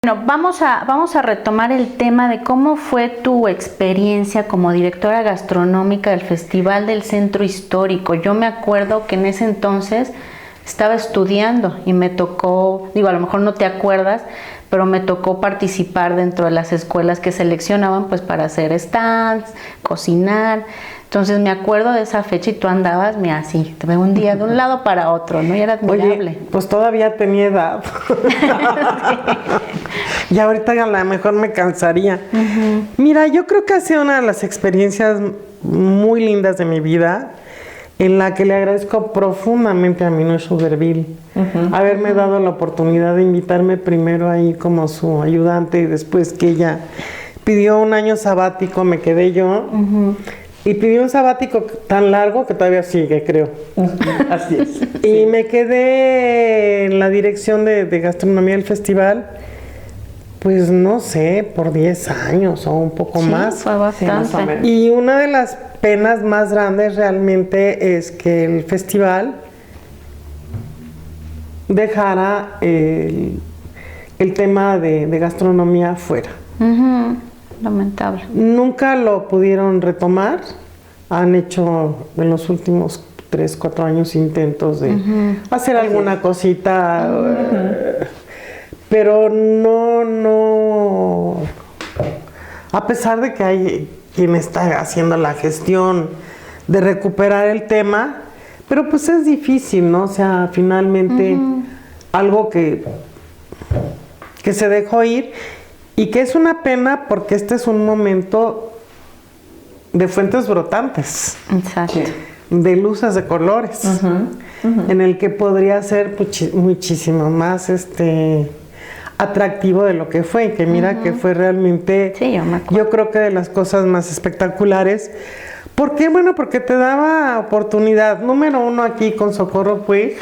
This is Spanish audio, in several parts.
Bueno, vamos a retomar el tema de cómo fue tu experiencia como directora gastronómica del Festival del Centro Histórico. Yo me acuerdo que en ese entonces estaba estudiando y me tocó, digo, a lo mejor no te acuerdas, pero me tocó participar dentro de las escuelas que seleccionaban pues para hacer stands, cocinar. Entonces me acuerdo de esa fecha y tú andabas, mira, así, te veo un día de un lado para otro, ¿no? Y era admirable. Oye, pues todavía tenía edad. Y ahorita a lo mejor me cansaría. Mira, yo creo que ha sido una de las experiencias muy lindas de mi vida, en la que le agradezco profundamente a Minush Sugarville haberme dado la oportunidad de invitarme primero ahí como su ayudante, y después que ella pidió un año sabático, me quedé yo. Y pidió un sabático tan largo que todavía sigue, creo. Así es. Y me quedé en la dirección de gastronomía del festival, pues no sé, por 10 años o un poco más. Fue bastante. Sí, más o menos. Y una de las penas más grandes realmente es que el festival dejara el tema de gastronomía fuera. Lamentable. Nunca lo pudieron retomar. Han hecho en los últimos 3, 4 años intentos de hacer alguna cosita, pero no. A pesar de que hay quien está haciendo la gestión de recuperar el tema, pero pues es difícil, ¿no? O sea, finalmente algo que se dejó ir. Y que es una pena porque este es un momento de fuentes brotantes. Exacto. Sí. De luces de colores. En el que podría ser muchísimo más atractivo de lo que fue. Y que mira que fue realmente, Sí, yo me acuerdo. yo creo que de las cosas más espectaculares. ¿Por qué? Bueno, porque te daba oportunidad. Número 1 aquí con Socorro Puig.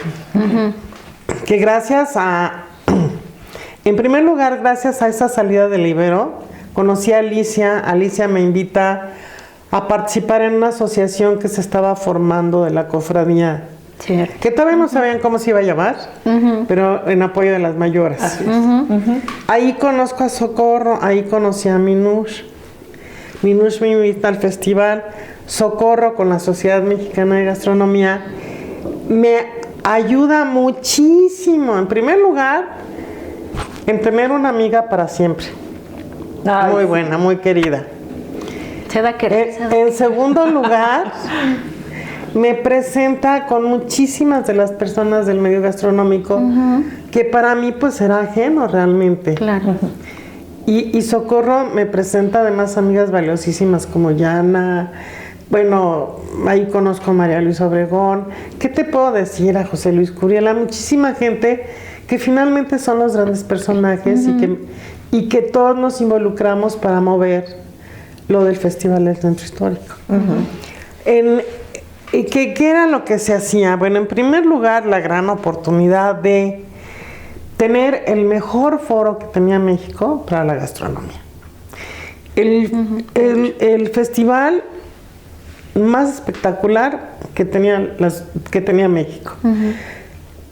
Que gracias a... En primer lugar, gracias a esa salida del Ibero, conocí a Alicia. Alicia me invita a participar en una asociación que se estaba formando de la cofradía, Cierto. que todavía no sabían cómo se iba a llamar, pero en apoyo de las mayoras. Así es. Ahí conozco a Socorro, ahí conocí a Minush. Minush me invita al festival. Socorro, con la Sociedad Mexicana de Gastronomía, me ayuda muchísimo. En primer lugar, en tener una amiga para siempre. Ay, Muy sí. buena, muy querida. Se da querer. En segundo lugar, me presenta con muchísimas de las personas del medio gastronómico, que para mí pues era ajeno realmente. Claro. Y Socorro me presenta además amigas valiosísimas como Yana. Bueno, ahí conozco a María Luisa Obregón. ¿Qué te puedo decir? A José Luis Curiel, a muchísima gente que finalmente son los grandes personajes y que todos nos involucramos para mover lo del Festival del Centro Histórico. ¿Qué era lo que se hacía? Bueno, en primer lugar, la gran oportunidad de tener el mejor foro que tenía México para la gastronomía. El festival más espectacular que tenía México.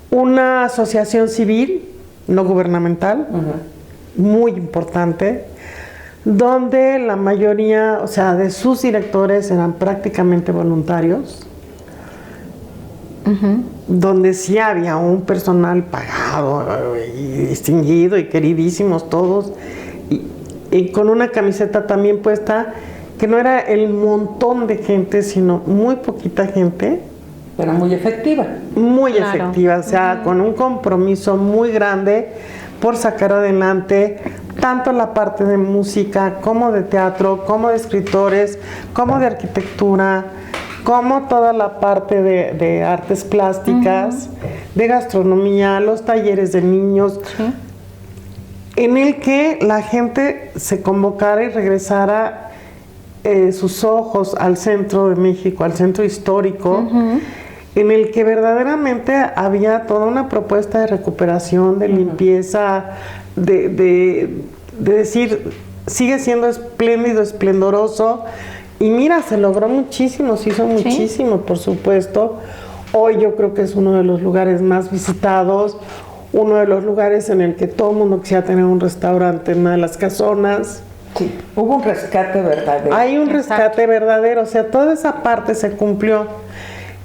Una asociación civil, no gubernamental, muy importante, donde la mayoría, o sea, de sus directores eran prácticamente voluntarios, donde sí había un personal pagado y distinguido y queridísimos todos, y con una camiseta también puesta, que no era el montón de gente, sino muy poquita gente. Pero muy efectiva. Muy Claro. efectiva, o sea, con un compromiso muy grande por sacar adelante tanto la parte de música, como de teatro, como de escritores, como de arquitectura, como toda la parte de artes plásticas, de gastronomía, los talleres de niños. en el que la gente se convocara y regresara sus ojos al centro de México, al centro histórico, en el que verdaderamente había toda una propuesta de recuperación, de limpieza, de decir, sigue siendo espléndido, esplendoroso, y mira, se logró muchísimo, se hizo muchísimo, por supuesto. Hoy yo creo que es uno de los lugares más visitados, uno de los lugares en el que todo el mundo quisiera tener un restaurante en una de las casonas. Sí, hubo un rescate verdadero. Hay un rescate verdadero, o sea, toda esa parte se cumplió.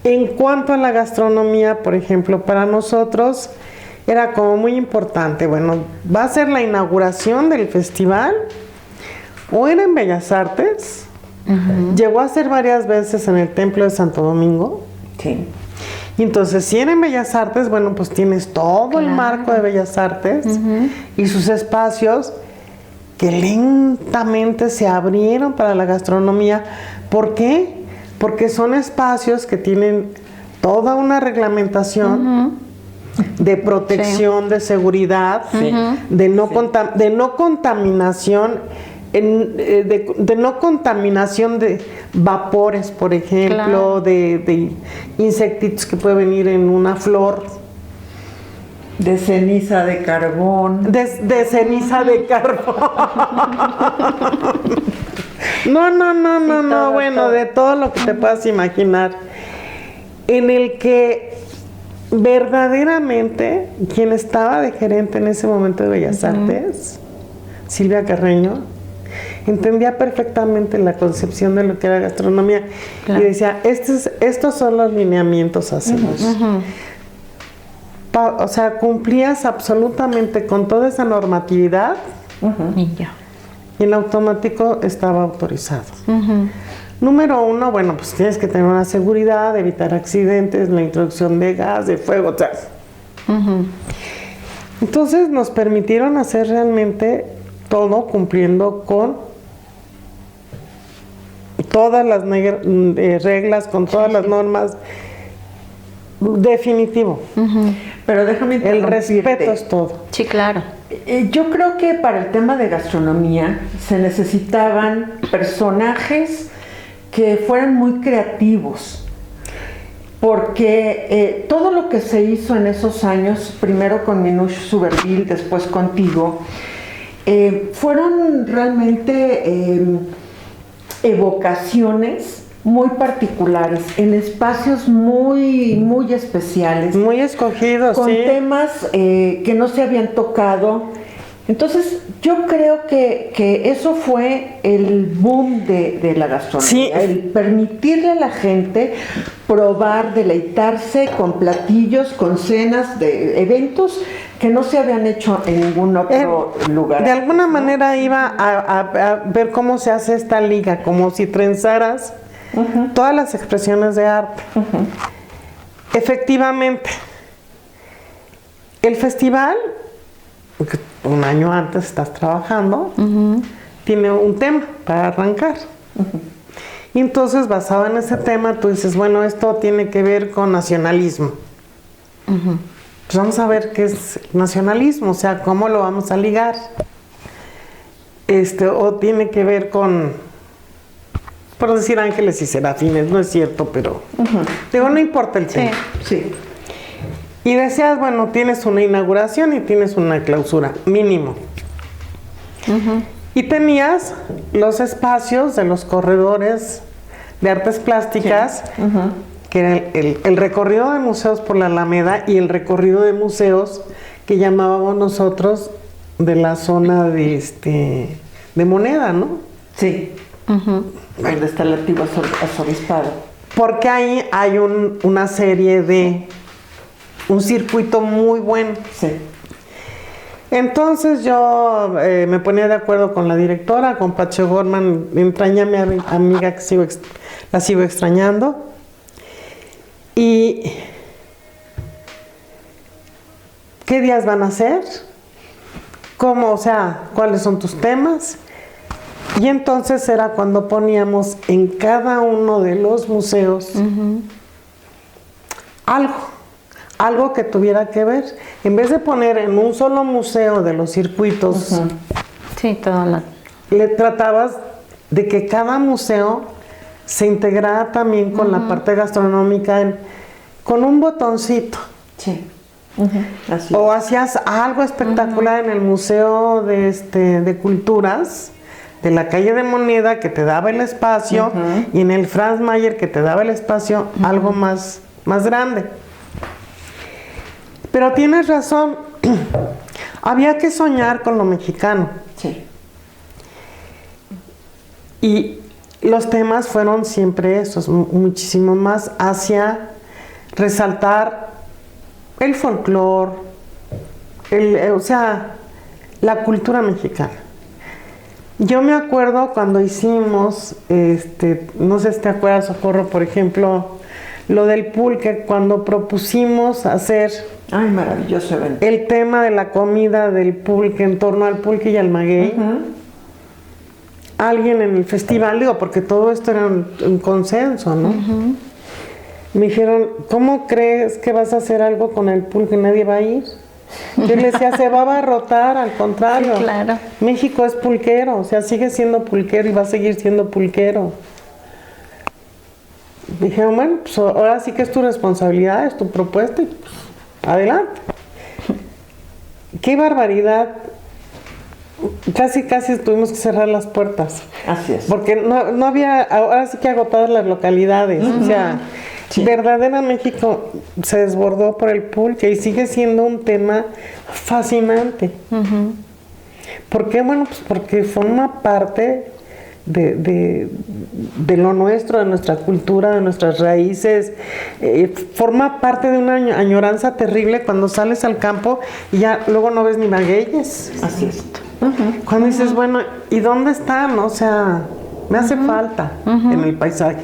En cuanto a la gastronomía, por ejemplo, para nosotros era como muy importante, bueno, va a ser la inauguración del festival, o era en Bellas Artes, llegó a ser varias veces en el Templo de Santo Domingo. Sí. Y entonces, si era en Bellas Artes, bueno, pues tienes todo el marco de Bellas Artes y sus espacios que lentamente se abrieron para la gastronomía. ¿Por qué? Porque son espacios que tienen toda una reglamentación de protección, de seguridad, de no contaminación, de no contaminación de vapores, por ejemplo, de insectitos que pueden venir en una flor. De ceniza de carbón. De ceniza de carbón. No, bueno, de todo lo que te puedas imaginar. En el que verdaderamente quien estaba de gerente en ese momento de Bellas Artes, Silvia Carreño, entendía perfectamente la concepción de lo que era gastronomía y decía, estos son los lineamientos a seguir. O sea, cumplías absolutamente con toda esa normatividad y en automático estaba autorizado. Número uno, bueno, pues tienes que tener una seguridad, evitar accidentes, la introducción de gas, de fuego, o sea. Entonces nos permitieron hacer realmente todo cumpliendo con todas las reglas, con todas las normas. Definitivo. Pero déjame interrumpirte. El respeto es todo. Sí, claro. Yo creo que para el tema de gastronomía se necesitaban personajes que fueran muy creativos, porque todo lo que se hizo en esos años, primero con Minouche Suberville, después contigo, fueron realmente evocaciones muy particulares, en espacios muy especiales. Muy escogidos, con temas que no se habían tocado. Entonces, yo creo que eso fue el boom de la gastronomía, el permitirle a la gente probar, deleitarse con platillos, con cenas, de eventos que no se habían hecho en ningún otro lugar. De alguna manera iba a ver cómo se hace esta liga, como si trenzaras todas las expresiones de arte. Efectivamente, el festival, un año antes estás trabajando, tiene un tema para arrancar. Y entonces, basado en ese tema, tú dices, bueno, esto tiene que ver con nacionalismo. Pues vamos a ver qué es nacionalismo, o sea, cómo lo vamos a ligar. O tiene que ver con, por decir, ángeles y serafines, no es cierto, pero digo, no importa el tema. Sí. Y decías, bueno, tienes una inauguración y tienes una clausura, mínimo. Y tenías los espacios de los corredores de artes plásticas, que era el recorrido de museos por la Alameda y el recorrido de museos que llamábamos nosotros de la zona de Moneda, ¿no? Sí. Donde está el antiguo arzobispado. Porque ahí hay una serie de un circuito muy bueno. Sí. Entonces yo me ponía de acuerdo con la directora, con Pacho Gorman, entraña a mi amiga que la sigo extrañando. ¿Y qué días van a ser? ¿Cómo? O sea, ¿cuáles son tus temas? Y entonces era cuando poníamos en cada uno de los museos algo que tuviera que ver. En vez de poner en un solo museo de los circuitos, Sí, todo lo... le tratabas de que cada museo se integrara también con la parte gastronómica con un botoncito. Sí. Así O hacías algo espectacular en el Museo de Culturas de la calle de Moneda, que te daba el espacio, y en el Franz Mayer, que te daba el espacio, algo más grande. Pero tienes razón, había que soñar con lo mexicano. Sí. Y los temas fueron siempre esos, muchísimo más hacia resaltar el folclore, o sea, la cultura mexicana. Yo me acuerdo cuando hicimos, no sé si te acuerdas, Socorro, por ejemplo, lo del pulque, cuando propusimos hacer Ay, maravilloso evento. el tema de la comida del pulque, en torno al pulque y al maguey. Alguien en el festival, digo, porque todo esto era un consenso, ¿no? Me dijeron, ¿cómo crees que vas a hacer algo con el pulque? Nadie va a ir. Yo le decía, se va a abarrotar, al contrario. Sí, claro. México es pulquero, o sea, sigue siendo pulquero y va a seguir siendo pulquero. Dijeron, bueno, pues ahora sí que es tu responsabilidad, es tu propuesta y pues, adelante. ¡Qué barbaridad! Casi tuvimos que cerrar las puertas. Así es. Porque no había, ahora sí que agotadas las localidades. O sea, verdadera México se desbordó por el pulque y sigue siendo un tema fascinante. ¿Por qué? Bueno, pues porque forma parte de lo nuestro, de nuestra cultura, de nuestras raíces. Forma parte de una añoranza terrible cuando sales al campo y ya luego no ves ni magueyes. Así es. Cuando dices, bueno, ¿y dónde están? O sea, me hace falta en el paisaje.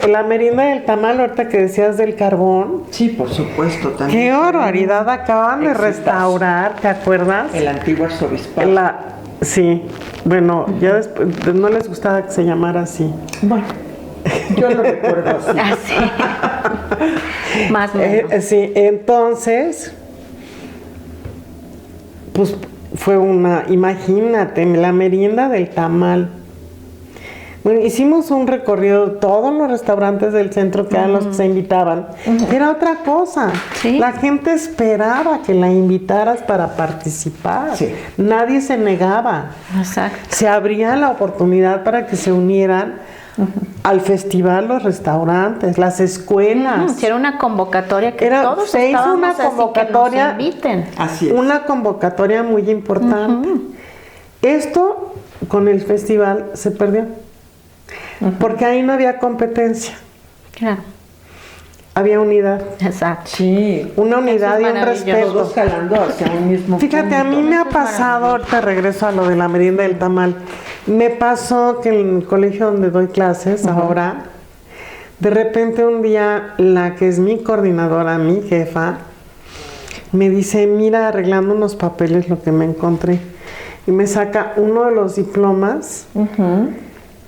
La merienda del tamal, ahorita que decías del carbón. Sí, por supuesto, también. ¡Qué barbaridad! Acaban de restaurar, ¿te acuerdas? El antiguo arzobispado. Sí, bueno, ya después no les gustaba que se llamara así. Bueno, yo lo recuerdo así. Más o menos. Sí, entonces, pues fue imagínate, la merienda del tamal. Bueno, hicimos un recorrido, todos los restaurantes del centro que eran los que se invitaban. Era otra cosa. ¿Sí? La gente esperaba que la invitaras para participar. Sí. Nadie se negaba. Exacto. Se abría la oportunidad para que se unieran al festival los restaurantes, las escuelas. Si era una convocatoria que todos se hizo una estábamos así, convocatoria, que nos inviten. Así es. una convocatoria muy importante. Esto con el festival se perdió. Porque ahí no había competencia, Claro. había unidad. Exacto. Sí. Una unidad y un maravilloso. respeto. Todos jalando hacia un mismo Fíjate, a punto. mí me ha Eso es pasado, ahorita regreso a lo de la merienda del tamal, me pasó que en el colegio donde doy clases ahora, de repente un día la que es mi coordinadora, mi jefa, me dice, mira, arreglando unos papeles lo que me encontré, y me saca uno de los diplomas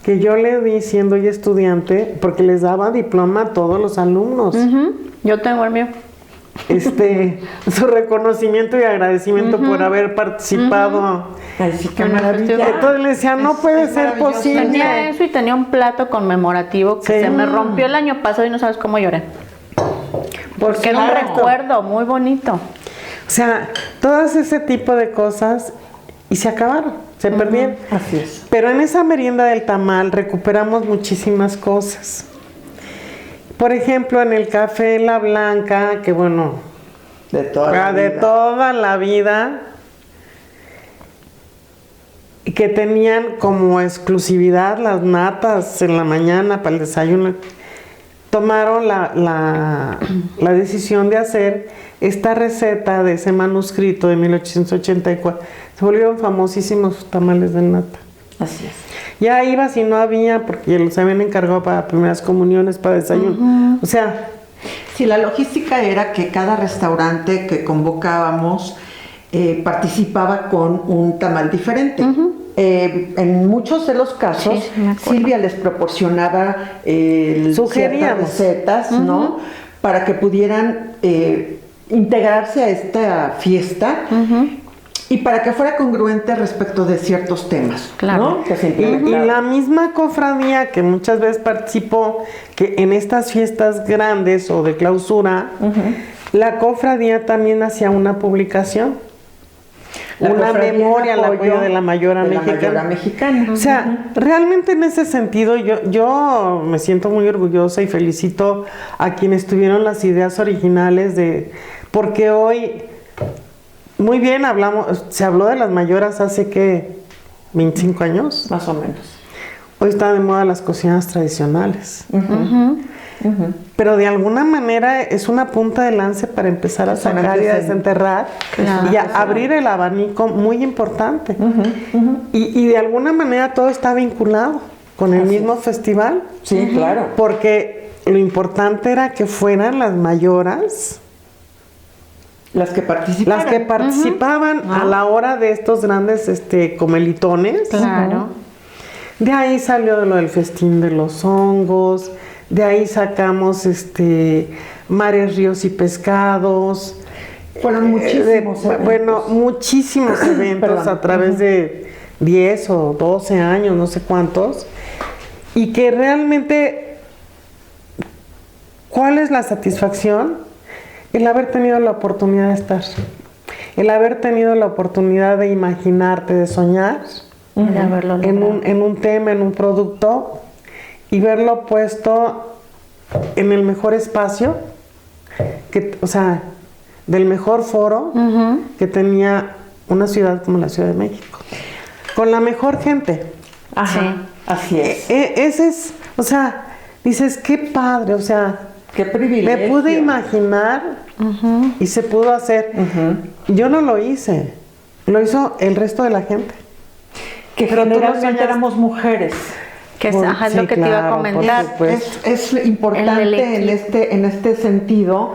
que yo le di siendo ya estudiante, porque les daba diploma a todos los alumnos. Yo tengo el mío. Su reconocimiento y agradecimiento por haber participado. Ay, sí, qué En el maravilla. festival. Entonces le decía, no puede es ser maravilloso. posible. Tenía eso y tenía un plato conmemorativo que Sí. se me rompió el año pasado y no sabes cómo lloré. Porque era un supuesto. recuerdo muy bonito. O sea, todas ese tipo de cosas y se acabaron, se perdieron. Así es. Pero en esa merienda del tamal recuperamos muchísimas cosas. Por ejemplo, en el café La Blanca, que bueno, De toda la de vida. toda la vida, que tenían como exclusividad las natas en la mañana para el desayuno, tomaron la decisión de hacer esta receta de ese manuscrito de 1884. Se volvieron famosísimos sus tamales de nata. Así es. Ya iba si no había, porque los habían encargado para primeras comuniones, para desayuno. O sea, Sí, la logística era que cada restaurante que convocábamos participaba con un tamal diferente. En muchos de los casos, Sí, me acuerdo. Silvia les proporcionaba ciertas Sugeríamos. recetas, ¿no? para que pudieran integrarse a esta fiesta y para que fuera congruente respecto de ciertos temas, Claro. ¿no? Que se Y implementaron. la misma cofradía que muchas veces participó, que en estas fiestas grandes o de clausura, la cofradía también hacía una publicación, La una cofradía en memoria al apoyo de la Mayora de la Mexicana. Mayora Mexicana. O sea, realmente en ese sentido yo me siento muy orgullosa y felicito a quienes tuvieron las ideas originales porque hoy, muy bien se habló de las mayoras hace que 25 años. Más o menos. Hoy está de moda las cocinas tradicionales. Pero de alguna manera es una punta de lance para empezar a Son sacar y a antecedentes. desenterrar Claro. y a abrir el abanico muy importante. Y de alguna manera todo está vinculado con el mismo festival, Sí, claro. porque lo importante era que fueran las mayoras Las que participaron. las que participaban a la hora de estos grandes comelitones. Claro. De ahí salió lo del festín de los hongos, de ahí sacamos mares, ríos y pescados. Fueron muchísimos eventos. Bueno, muchísimos eventos Perdón. a través de 10 o 12 años, no sé cuántos. Y que realmente, ¿cuál es la satisfacción? El haber tenido la oportunidad de estar. El haber tenido la oportunidad de imaginarte, de soñar De haberlo logrado. en un tema, en un producto, y verlo puesto en el mejor espacio, o sea, del mejor foro que tenía una ciudad como la Ciudad de México, con la mejor gente. Ajá, Sí. así es. Ese es, o sea, dices, qué padre, o sea, Qué privilegio. me pude imaginar y se pudo hacer. Yo no lo hice, lo hizo el resto de la gente. Que Pero tú lo generalmente soñaste. éramos mujeres. Que es, ajá, es lo Sí, que te iba a claro, por comentar. supuesto. Es importante El equipo. en este sentido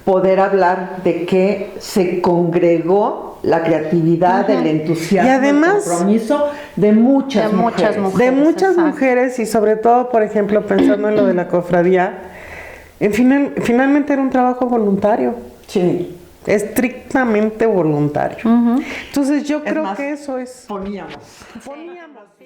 poder hablar de que se congregó la creatividad, el entusiasmo, Y además- el compromiso de muchas De muchas mujeres. De muchas exacto. mujeres y sobre todo, por ejemplo, pensando en lo de la cofradía, finalmente era un trabajo voluntario, Sí. estrictamente voluntario. Entonces yo creo más, que eso es... Poníamos. Poníamos, sí.